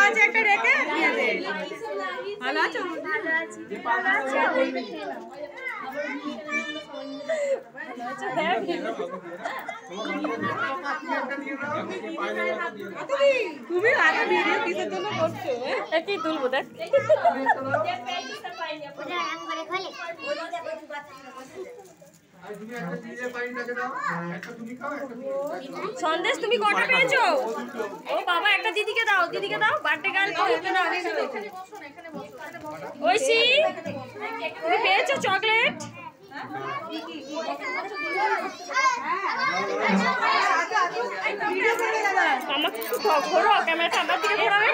মাছ একটা রেখে দিয়ে দে। ভালো আছো? তুমি আগে ভিডিও কিসের জন্য করছো? কি তুলবো দেখ। সন্দেশ তুমি কটা পেয়েছো? ও বাবা একটা দিদিকে দাও, দিদিকে দাও, বার্থডে গার্ল তো এখানে আছে। ঐশী তুমি পেয়েছো চকলেট? আমাকে ঘোরো, ক্যামেরাটা আমার দিকে ঘোরাবে।